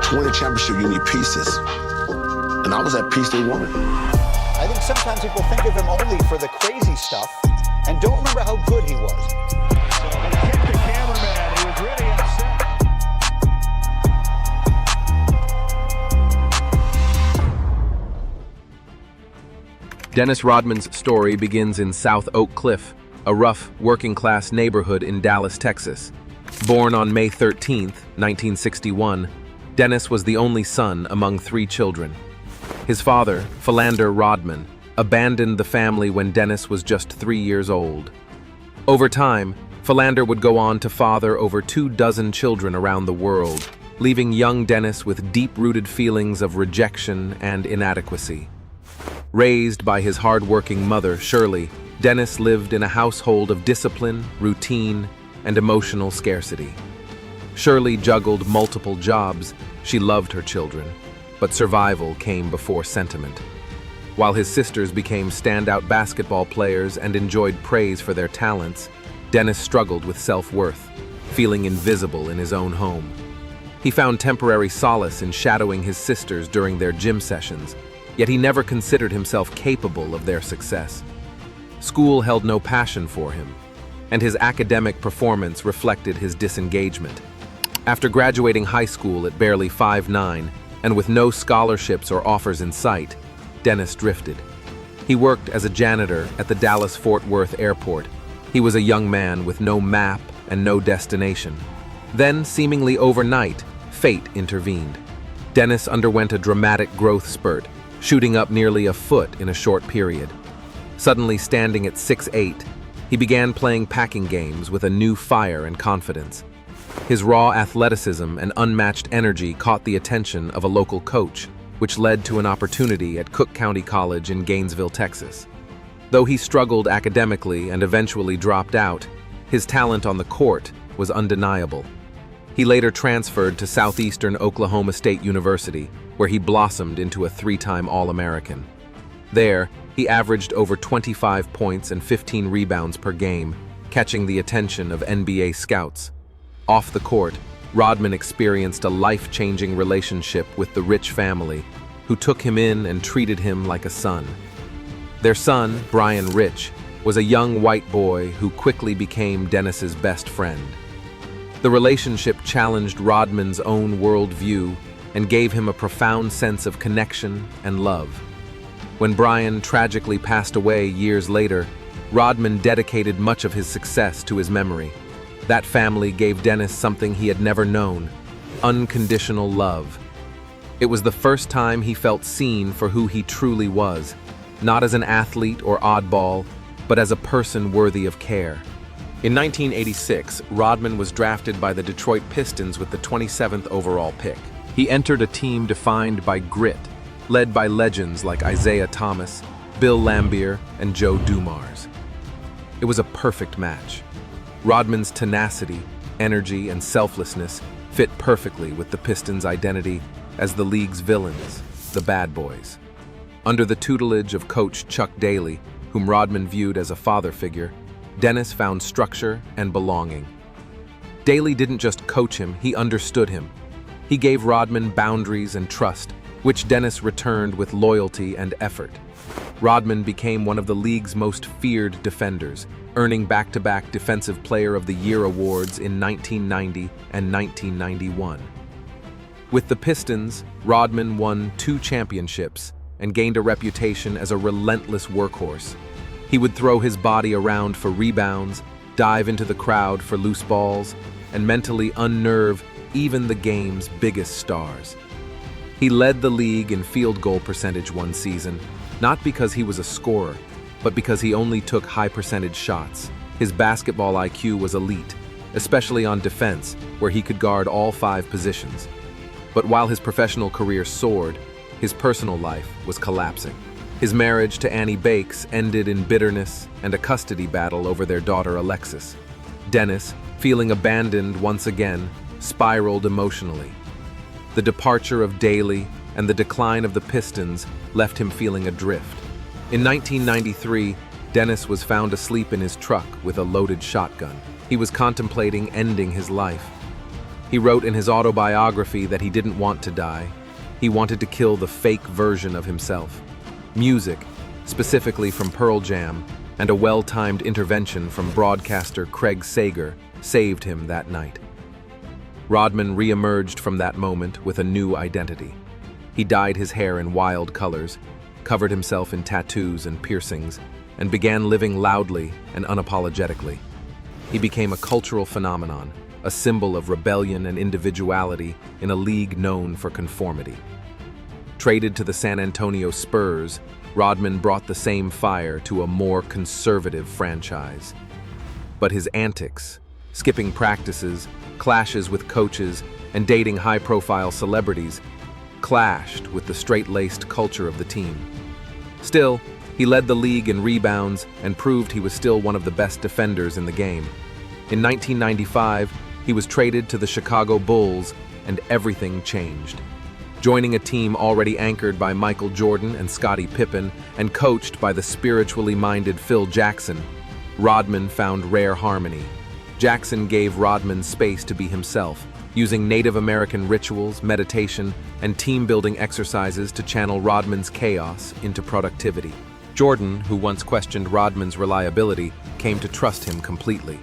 To win a championship, you need pieces. And I was that piece they wanted. I think sometimes people think of him only for the crazy stuff and don't remember how good he was. So he kicked the cameraman. He was really upset. Dennis Rodman's story begins in South Oak Cliff, a rough, working-class neighborhood in Dallas, Texas. Born on May 13, 1961, Dennis was the only son among 3 children. His father, Philander Rodman, abandoned the family when Dennis was just 3 years old. Over time, Philander would go on to father over 24 children around the world, leaving young Dennis with deep-rooted feelings of rejection and inadequacy. Raised by his hard-working mother, Shirley, Dennis lived in a household of discipline, routine, and emotional scarcity. Shirley juggled multiple jobs. She loved her children, but survival came before sentiment. While his sisters became standout basketball players and enjoyed praise for their talents, Dennis struggled with self-worth, feeling invisible in his own home. He found temporary solace in shadowing his sisters during their gym sessions, yet he never considered himself capable of their success. School held no passion for him, and his academic performance reflected his disengagement. After graduating high school at barely 5'9", and with no scholarships or offers in sight, Dennis drifted. He worked as a janitor at the Dallas-Fort Worth airport. He was a young man with no map and no destination. Then, seemingly overnight, fate intervened. Dennis underwent a dramatic growth spurt, shooting up nearly a foot in a short period. Suddenly standing at 6'8", he began playing packing games with a new fire and confidence. His raw athleticism and unmatched energy caught the attention of a local coach, which led to an opportunity at Cook County College in Gainesville, Texas. Though he struggled academically and eventually dropped out, his talent on the court was undeniable. He later transferred to Southeastern Oklahoma State University, where he blossomed into a 3-time All-American. There, he averaged over 25 points and 15 rebounds per game, catching the attention of NBA scouts. Off the court, Rodman experienced a life-changing relationship with the Rich family, who took him in and treated him like a son. Their son, Brian Rich, was a young white boy who quickly became Dennis's best friend. The relationship challenged Rodman's own worldview and gave him a profound sense of connection and love. When Brian tragically passed away years later, Rodman dedicated much of his success to his memory. That family gave Dennis something he had never known: unconditional love. It was the first time he felt seen for who he truly was, not as an athlete or oddball, but as a person worthy of care. In 1986, Rodman was drafted by the Detroit Pistons with the 27th overall pick. He entered a team defined by grit, led by legends like Isaiah Thomas, Bill Laimbeer, and Joe Dumars. It was a perfect match. Rodman's tenacity, energy, and selflessness fit perfectly with the Pistons' identity as the league's villains, the Bad Boys. Under the tutelage of coach Chuck Daly, whom Rodman viewed as a father figure, Dennis found structure and belonging. Daly didn't just coach him, he understood him. He gave Rodman boundaries and trust, which Dennis returned with loyalty and effort. Rodman became one of the league's most feared defenders, earning back-to-back Defensive Player of the Year awards in 1990 and 1991. With the Pistons, Rodman won 2 championships and gained a reputation as a relentless workhorse. He would throw his body around for rebounds, dive into the crowd for loose balls, and mentally unnerve even the game's biggest stars. He led the league in field goal percentage one season, not because he was a scorer, but because he only took high-percentage shots. His basketball IQ was elite, especially on defense, where he could guard all 5 positions. But while his professional career soared, his personal life was collapsing. His marriage to Annie Bakes ended in bitterness and a custody battle over their daughter Alexis. Dennis, feeling abandoned once again, spiraled emotionally. The departure of Daly and the decline of the Pistons left him feeling adrift. In 1993, Dennis was found asleep in his truck with a loaded shotgun. He was contemplating ending his life. He wrote in his autobiography that he didn't want to die. He wanted to kill the fake version of himself. Music, specifically from Pearl Jam, and a well-timed intervention from broadcaster Craig Sager saved him that night. Rodman re-emerged from that moment with a new identity. He dyed his hair in wild colors, covered himself in tattoos and piercings, and began living loudly and unapologetically. He became a cultural phenomenon, a symbol of rebellion and individuality in a league known for conformity. Traded to the San Antonio Spurs, Rodman brought the same fire to a more conservative franchise. But his antics, skipping practices, clashes with coaches, and dating high-profile celebrities, clashed with the straight-laced culture of the team. Still, he led the league in rebounds and proved he was still one of the best defenders in the game. In 1995, he was traded to the Chicago Bulls, and everything changed. Joining a team already anchored by Michael Jordan and Scottie Pippen and coached by the spiritually minded Phil Jackson, Rodman found rare harmony. Jackson gave Rodman space to be himself, using Native American rituals, meditation, and team-building exercises to channel Rodman's chaos into productivity. Jordan, who once questioned Rodman's reliability, came to trust him completely.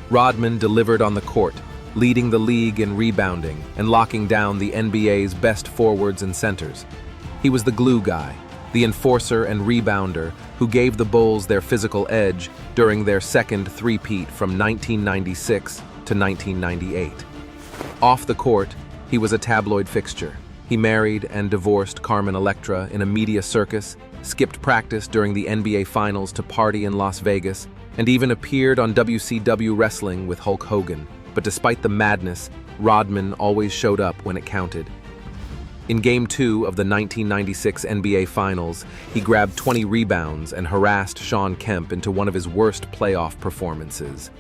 Rodman delivered on the court, leading the league in rebounding and locking down the NBA's best forwards and centers. He was the glue guy, the enforcer and rebounder who gave the Bulls their physical edge during their second three-peat from 1996 to 1998. Off the court, he was a tabloid fixture. He married and divorced Carmen Electra in a media circus, skipped practice during the NBA Finals to party in Las Vegas, and even appeared on WCW Wrestling with Hulk Hogan. But despite the madness, Rodman always showed up when it counted. In Game 2 of the 1996 NBA Finals, he grabbed 20 rebounds and harassed Shawn Kemp into one of his worst playoff performances.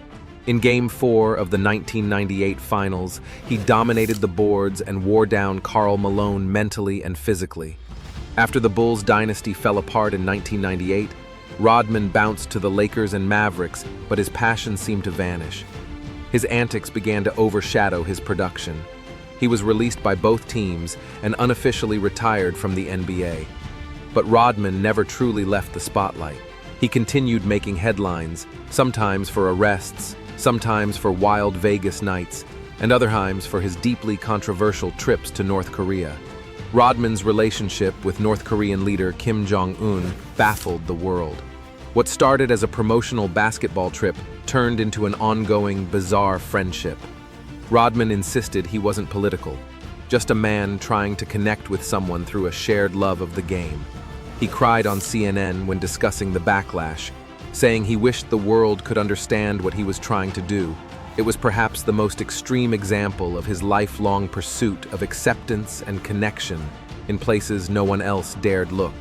In Game 4 of the 1998 Finals, he dominated the boards and wore down Karl Malone mentally and physically. After the Bulls' dynasty fell apart in 1998, Rodman bounced to the Lakers and Mavericks, but his passion seemed to vanish. His antics began to overshadow his production. He was released by both teams and unofficially retired from the NBA. But Rodman never truly left the spotlight. He continued making headlines, sometimes for arrests, sometimes for wild Vegas nights, and other times for his deeply controversial trips to North Korea. Rodman's relationship with North Korean leader Kim Jong Un baffled the world. What started as a promotional basketball trip turned into an ongoing, bizarre friendship. Rodman insisted he wasn't political, just a man trying to connect with someone through a shared love of the game. He cried on CNN when discussing the backlash, saying he wished the world could understand what he was trying to do. It was perhaps the most extreme example of his lifelong pursuit of acceptance and connection in places no one else dared look.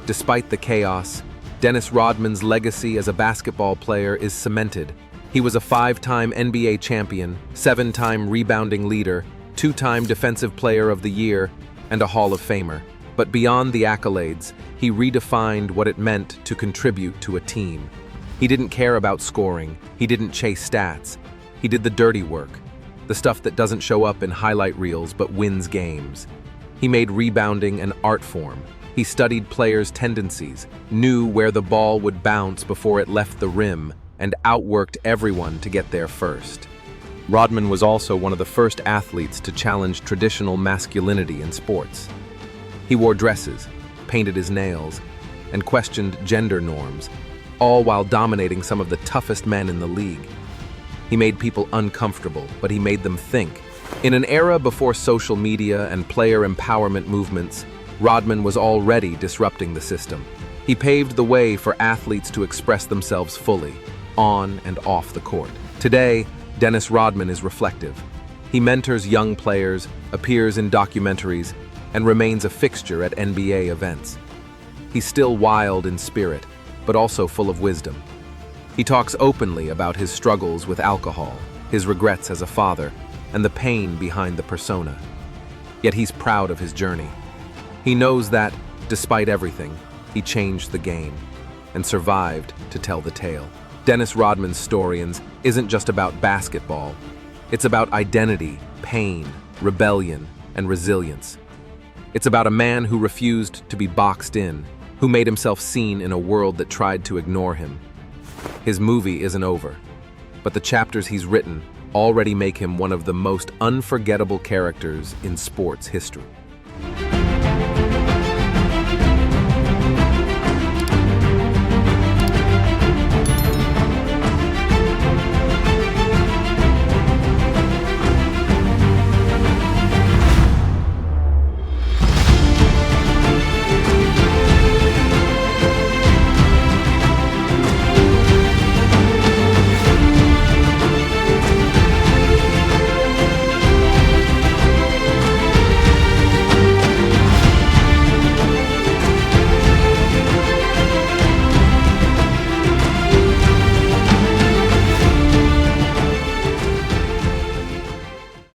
Despite the chaos, Dennis Rodman's legacy as a basketball player is cemented. He was a 5-time NBA champion, 7-time rebounding leader, 2-time Defensive Player of the Year, and a Hall of Famer. But beyond the accolades, he redefined what it meant to contribute to a team. He didn't care about scoring. He didn't chase stats. He did the dirty work, the stuff that doesn't show up in highlight reels but wins games. He made rebounding an art form. He studied players' tendencies, knew where the ball would bounce before it left the rim, and outworked everyone to get there first. Rodman was also one of the first athletes to challenge traditional masculinity in sports. He wore dresses, painted his nails, and questioned gender norms, all while dominating some of the toughest men in the league. He made people uncomfortable, but he made them think. In an era before social media and player empowerment movements, Rodman was already disrupting the system. He paved the way for athletes to express themselves fully, on and off the court. Today, Dennis Rodman is reflective. He mentors young players, appears in documentaries, and remains a fixture at NBA events. He's still wild in spirit, but also full of wisdom. He talks openly about his struggles with alcohol, his regrets as a father, and the pain behind the persona. Yet he's proud of his journey. He knows that, despite everything, he changed the game and survived to tell the tale. Dennis Rodman's story isn't just about basketball. It's about identity, pain, rebellion, and resilience. It's about a man who refused to be boxed in, who made himself seen in a world that tried to ignore him. His movie isn't over, but the chapters he's written already make him one of the most unforgettable characters in sports history.